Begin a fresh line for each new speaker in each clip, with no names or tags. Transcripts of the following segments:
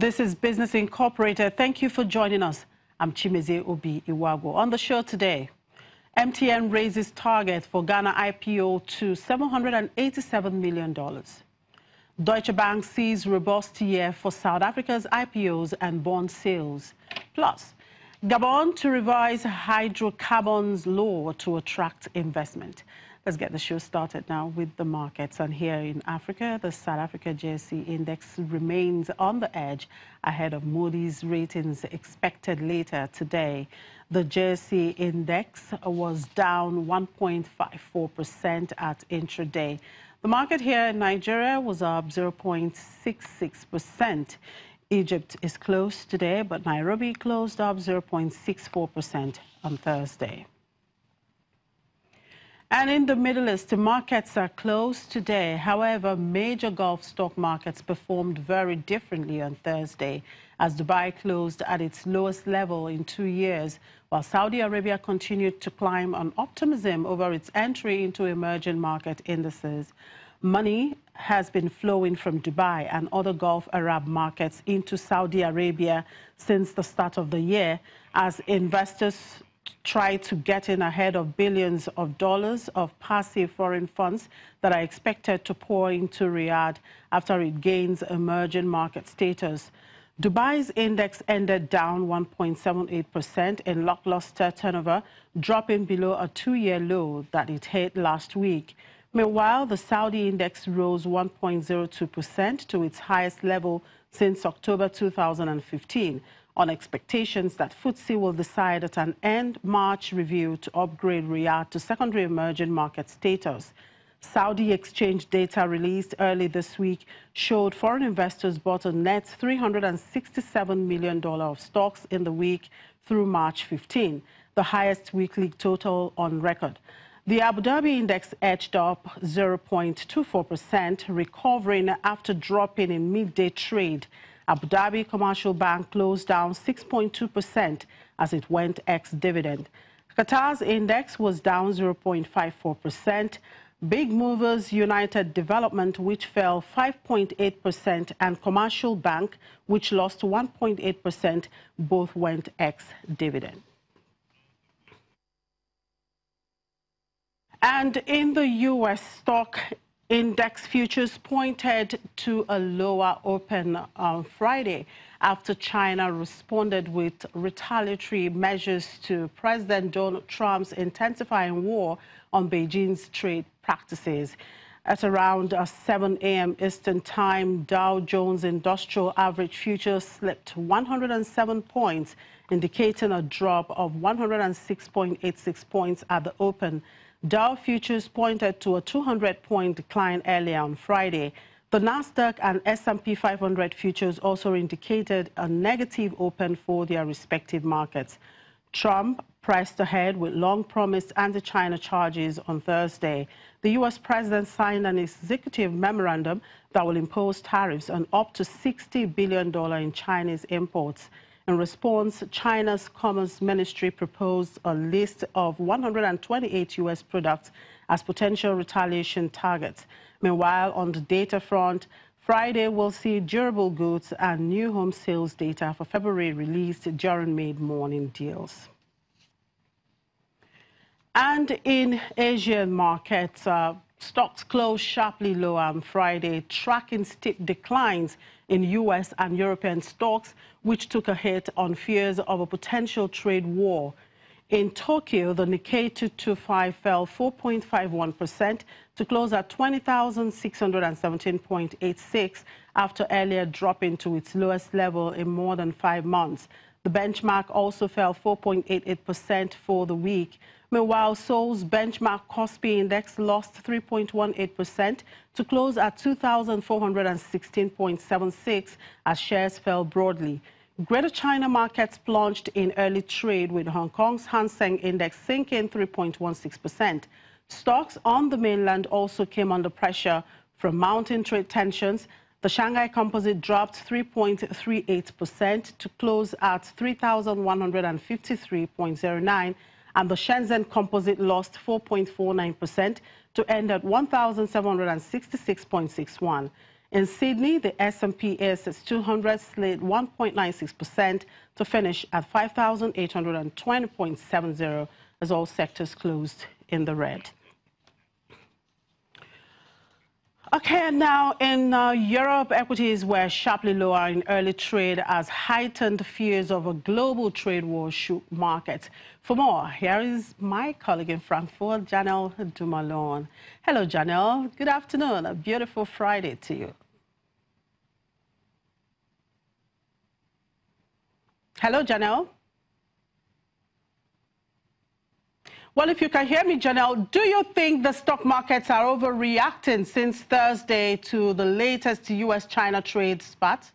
This is Business Incorporated. Thank you for joining us. I'm Chimeze Obi Iwago. On the show today, MTN raises target for Ghana IPO to $787 million. Deutsche Bank sees robust year for South Africa's IPOs and bond sales. Plus, Gabon to revise hydrocarbons law to attract investment. Let's get the show started now with the markets. And here in Africa, the South Africa JSE index remains on the edge ahead of Moody's ratings expected later today. The JSE index was down 1.54% at intraday. The market here in Nigeria was up 0.66%. Egypt is closed today, but Nairobi closed up 0.64% on Thursday. And in the Middle East, the markets are closed today. However, major Gulf stock markets performed very differently on Thursday as Dubai closed at its lowest level in 2 years, while Saudi Arabia continued to climb on optimism over its entry into emerging market indices. Money has been flowing from Dubai and other Gulf Arab markets into Saudi Arabia since the start of the year as investors try to get in ahead of billions of dollars of passive foreign funds that are expected to pour into Riyadh after it gains emerging market status. Dubai's index ended down 1.78% in lackluster turnover, dropping below a 2-year low that it hit last week. Meanwhile, the Saudi index rose 1.02% to its highest level since October 2015. On expectations that FTSE will decide at an end-March review to upgrade Riyadh to secondary emerging market status. Saudi exchange data released early this week showed foreign investors bought a net $367 million of stocks in the week through March 15, the highest weekly total on record. The Abu Dhabi index edged up 0.24%, recovering after dropping in midday trade. Abu Dhabi Commercial Bank closed down 6.2% as it went ex-dividend. Qatar's index was down 0.54%. Big movers United Development, which fell 5.8%, and Commercial Bank, which lost 1.8%, both went ex-dividend. And in the U.S. stock index futures pointed to a lower open on Friday after China responded with retaliatory measures to President Donald Trump's intensifying war on Beijing's trade practices. At around 7 a.m. Eastern Time, Dow Jones Industrial Average Futures slipped 107 points, indicating a drop of 106.86 points at the open. Dow futures pointed to a 200-point decline earlier on Friday. The Nasdaq and S&P 500 futures also indicated a negative open for their respective markets. Trump pressed ahead with long-promised anti-China charges on Thursday. The U.S. president signed an executive memorandum that will impose tariffs on up to $60 billion in Chinese imports. In response, China's Commerce Ministry proposed a list of 128 U.S. products as potential retaliation targets. Meanwhile, on the data front, Friday will see durable goods and new home sales data for February released during mid-morning deals. And in Asian markets, stocks closed sharply lower on Friday, tracking steep declines in U.S. and European stocks, which took a hit on fears of a potential trade war. In Tokyo, the Nikkei 225 fell 4.51% to close at 20,617.86 after earlier dropping to its lowest level in more than 5 months. The benchmark also fell 4.88% for the week. Meanwhile, Seoul's benchmark Kospi index lost 3.18% to close at 2,416.76 as shares fell broadly. Greater China markets plunged in early trade with Hong Kong's Hang Seng index sinking 3.16%. Stocks on the mainland also came under pressure from mounting trade tensions. The Shanghai Composite dropped 3.38% to close at 3,153.09, and the Shenzhen Composite lost 4.49% to end at 1,766.61. In Sydney, the S&P ASX 200 slid 1.96% to finish at 5,820.70 as all sectors closed in the red. Okay, and now in Europe, equities were sharply lower in early trade as heightened fears of a global trade war shook markets. For more, here is my colleague in Frankfurt, Janelle Dumalon. Hello, Janelle. Good afternoon. A beautiful Friday to you. Hello, Janelle. Well, if you can hear me, Janelle, do you think the stock markets are overreacting since Thursday to the latest U.S.-China trade spat?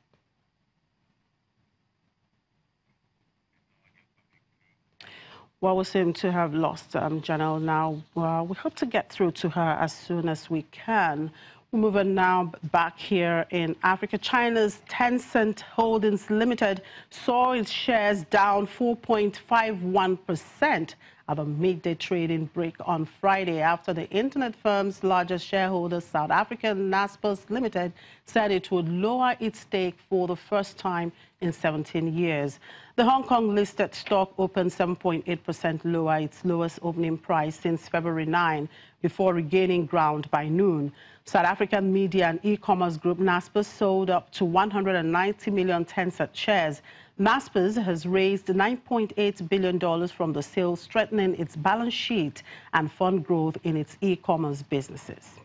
Well, we seem to have lost Janelle now. We hope to get through to her as soon as we can. We're moving now back here in Africa. China's Tencent Holdings Limited saw its shares down 4.51% at a midday trading break on Friday after the internet firm's largest shareholder, South African Naspers Limited, said it would lower its stake for the first time in 17 years. The Hong Kong-listed stock opened 7.8% lower, its lowest opening price since February 9, before regaining ground by noon. South African media and e-commerce group Naspers sold up to 190 million Tencent shares. Naspers has raised $9.8 billion from the sale, strengthening its balance sheet and fund growth in its e-commerce businesses.